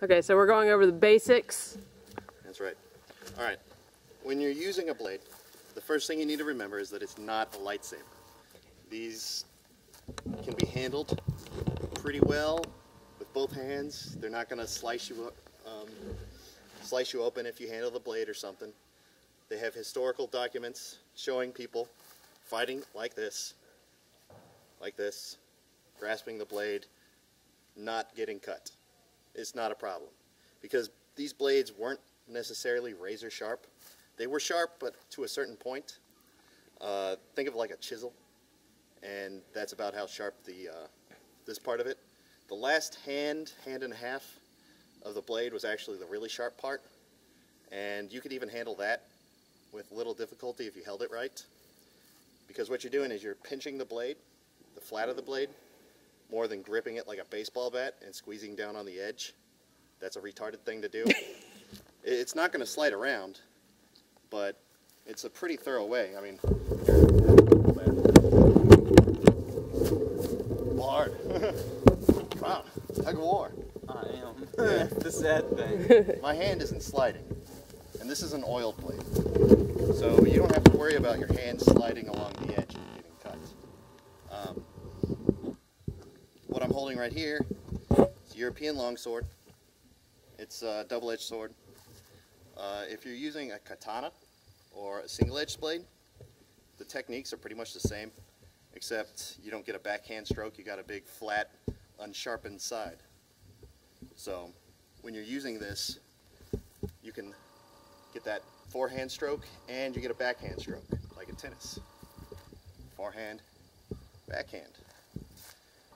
Okay, so we're going over the basics. That's right. All right. When you're using a blade, the first thing you need to remember is that it's not a lightsaber. These can be handled pretty well with both hands. They're not going to slice you open if you handle the blade or something. They have historical documents showing people fighting like this, grasping the blade, not getting cut. It's not a problem because these blades weren't necessarily razor sharp. They were sharp, but to a certain point. Think of it like a chisel, and that's about how sharp this part of it. The last hand and a half of the blade was actually the really sharp part, and you could even handle that with little difficulty if you held it right. Because what you're doing is you're pinching the blade, the flat of the blade, more than gripping it like a baseball bat and squeezing down on the edge. That's a retarded thing to do. It's not going to slide around, but it's a pretty thorough way. I mean, hard. Wow, tug of war. I am. Yeah. The sad thing. My hand isn't sliding, and this is an oiled blade, so you don't have to worry about your hand sliding along the edge and getting cut. What I'm holding right here is a European longsword. It's a double-edged sword. If you're using a katana or a single-edged blade, the techniques are pretty much the same, except you don't get a backhand stroke, you got a big, flat, unsharpened side. So when you're using this, you can get that forehand stroke and you get a backhand stroke, like in tennis. Forehand, backhand.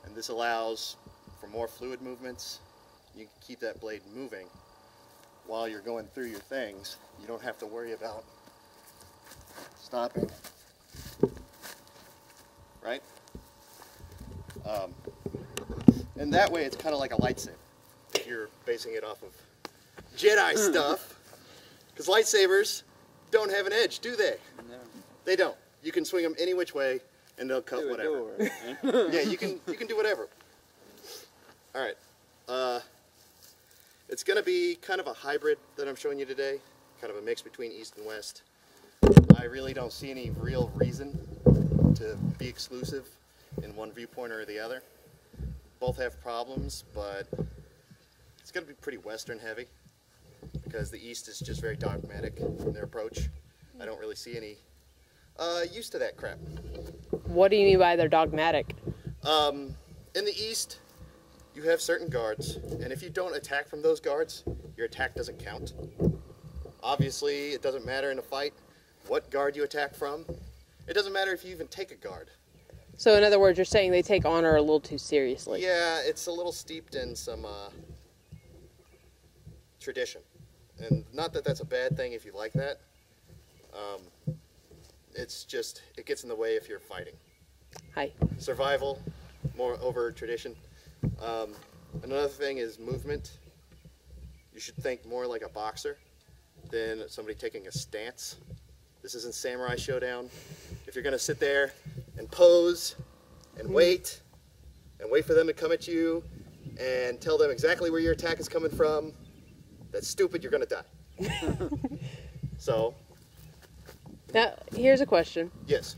And this allows for more fluid movements. You can keep that blade moving while you're going through your things. You don't have to worry about stopping, right? And that way it's kind of like a lightsaber if you're basing it off of Jedi stuff, because lightsabers don't have an edge, do they? No. They don't. You can swing them any which way and they'll cut whatever. Yeah, you can do whatever. All right. It's going to be kind of a hybrid that I'm showing you today, kind of a mix between East and West. I really don't see any real reason to be exclusive in one viewpoint or the other. Both have problems, but it's going to be pretty Western heavy because the East is just very dogmatic in their approach. I don't really see any use to that crap. What do you mean by they're dogmatic? In the East, you have certain guards, and if you don't attack from those guards, your attack doesn't count. Obviously, it doesn't matter in a fight what guard you attack from. It doesn't matter if you even take a guard. So in other words, you're saying they take honor a little too seriously. Yeah, it's a little steeped in some tradition. And not that that's a bad thing if you like that. It's just, it gets in the way if you're fighting. Hi. Survival, more over tradition. Another thing is movement. You should think more like a boxer than somebody taking a stance. This isn't Samurai Showdown. If you're going to sit there and pose and wait for them to come at you and tell them exactly where your attack is coming from, that's stupid, you're going to die. So. Now, here's a question. Yes.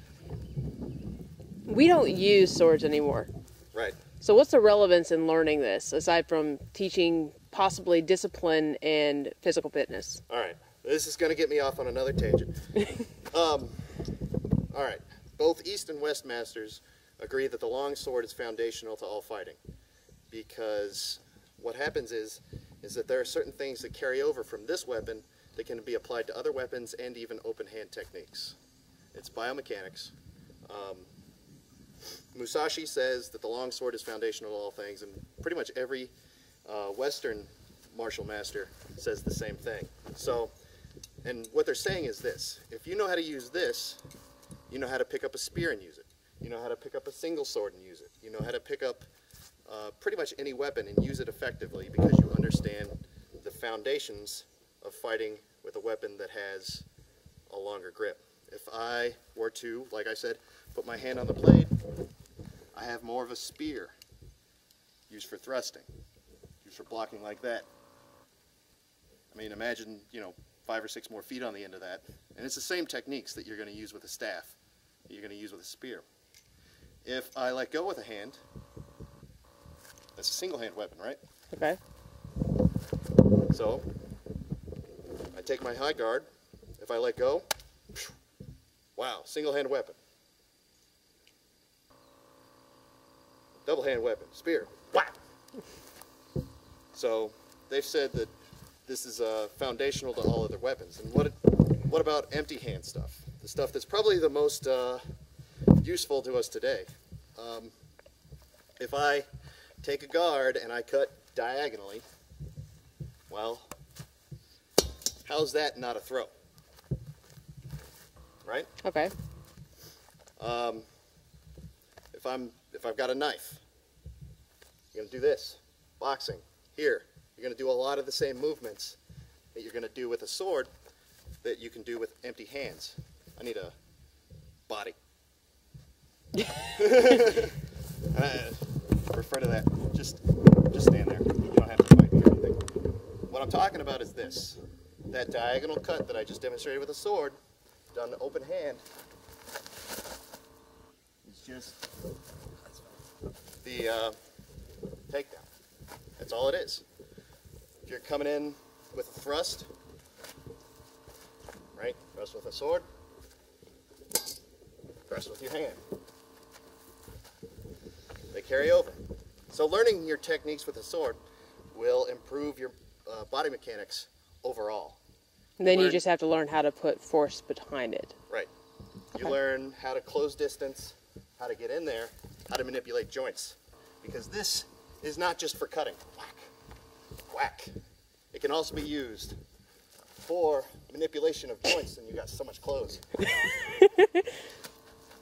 We don't use swords anymore. Right. So what's the relevance in learning this, aside from teaching possibly discipline and physical fitness? All right. This is going to get me off on another tangent. All right. Both East and West masters agree that the long sword is foundational to all fighting, because what happens is that there are certain things that carry over from this weapon that can be applied to other weapons and even open hand techniques. It's biomechanics. Musashi says that the long sword is foundational to all things, and pretty much every Western martial master says the same thing. So, and what they're saying is this: if you know how to use this, you know how to pick up a spear and use it. You know how to pick up a single sword and use it. You know how to pick up pretty much any weapon and use it effectively because you understand the foundations of fighting with a weapon that has a longer grip. If I were to, like I said, put my hand on the blade, I have more of a spear used for thrusting, used for blocking like that. I mean, imagine, you know, 5 or 6 more feet on the end of that. And it's the same techniques that you're going to use with a staff, that you're going to use with a spear. If I let go with a hand, that's a single hand weapon, right? Okay. So, I take my high guard. If I let go, wow, single hand weapon. Double hand weapon, spear, whack! So, they've said that this is foundational to all other weapons. And what about empty hand stuff? The stuff that's probably the most useful to us today. If I take a guard and I cut diagonally, well, how's that not a throw? Right? Okay. If I've got a knife, you're gonna do this. Boxing. Here, you're gonna do a lot of the same movements that you're gonna do with a sword that you can do with empty hands. I need a body. Refer to that. Just stand there. You don't have to fight me or anything. What I'm talking about is this. That diagonal cut that I just demonstrated with a sword, done open hand, is just the takedown. That's all it is. If you're coming in with a thrust, right? Thrust with a sword, thrust with your hand. They carry over. So learning your techniques with a sword will improve your body mechanics overall. And then you just have to learn how to put force behind it. Right. Okay. You learn how to close distance, how to get in there, how to manipulate joints. Because this is not just for cutting. Whack, whack. It can also be used for manipulation of joints, and you got so much clothes.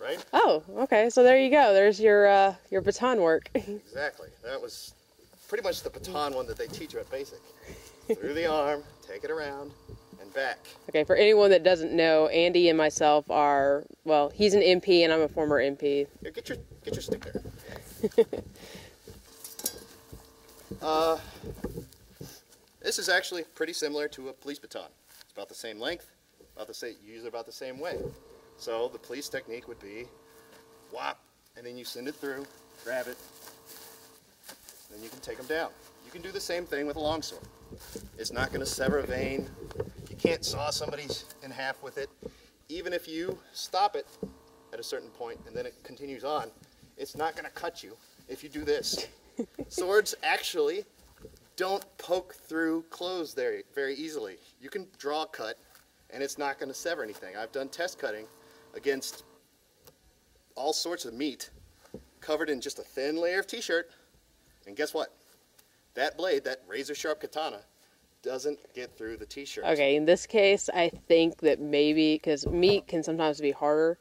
Right? Oh, okay. So there you go. There's your baton work. Exactly. That was pretty much the baton one that they teach you at basic. Through the arm, take it around, and back. Okay, for anyone that doesn't know, Andy and myself are, well, he's an MP and I'm a former MP. Here, get your stick there. This is actually pretty similar to a police baton. It's about the same length, you use it about the same way. So the police technique would be whop, and then you send it through, grab it, then you can take them down. You can do the same thing with a longsword. It's not going to sever a vein. You can't saw somebody in half with it. Even if you stop it at a certain point and then it continues on, it's not going to cut you if you do this. Swords actually don't poke through clothes there very easily. You can draw a cut and it's not going to sever anything. I've done test cutting against all sorts of meat covered in just a thin layer of t-shirt, and guess what? That blade, that razor sharp katana, doesn't get through the t-shirt. Okay, in this case, I think that maybe, because meat can sometimes be harder.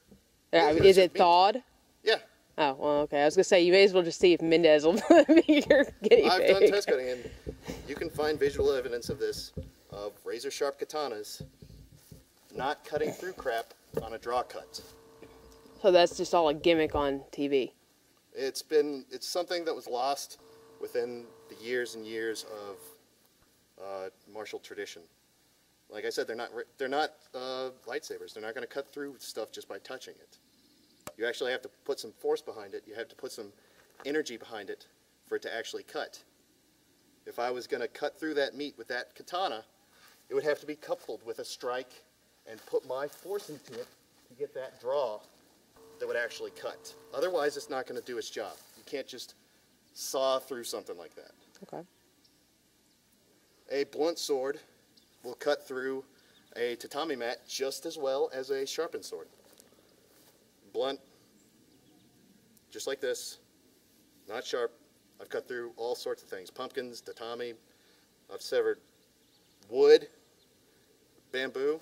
Yeah, Is it thawed? Yeah. Oh, well, okay. I was going to say, you may as well just see if Mendez will be your guinea pig. I've done test cutting, and you can find visual evidence of this, of razor sharp katanas not cutting through crap on a draw cut. So that's just all a gimmick on TV. It's something that was lost within the years and years of martial tradition. Like I said, they're not lightsabers. They're not going to cut through stuff just by touching it. You actually have to put some force behind it. You have to put some energy behind it for it to actually cut. If I was going to cut through that meat with that katana, it would have to be coupled with a strike and put my force into it to get that draw that would actually cut. Otherwise, it's not going to do its job. You can't just saw through something like that. Okay. A blunt sword will cut through a tatami mat just as well as a sharpened sword. Blunt, just like this, not sharp. I've cut through all sorts of things. Pumpkins, tatami. I've severed wood, bamboo.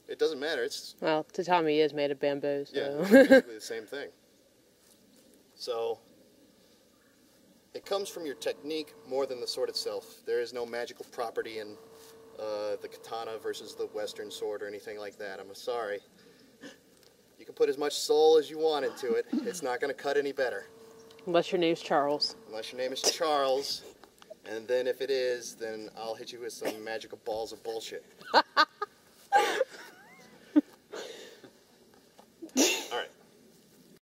It doesn't matter. Well, tatami is made of bamboo, so. Yeah, it's basically the same thing. So it comes from your technique more than the sword itself. There is no magical property in the katana versus the Western sword or anything like that. I'm sorry. You can put as much soul as you want into it. It's not going to cut any better. Unless your name's Charles. Unless your name is Charles, And then if it is, then I'll hit you with some magical balls of bullshit. All right.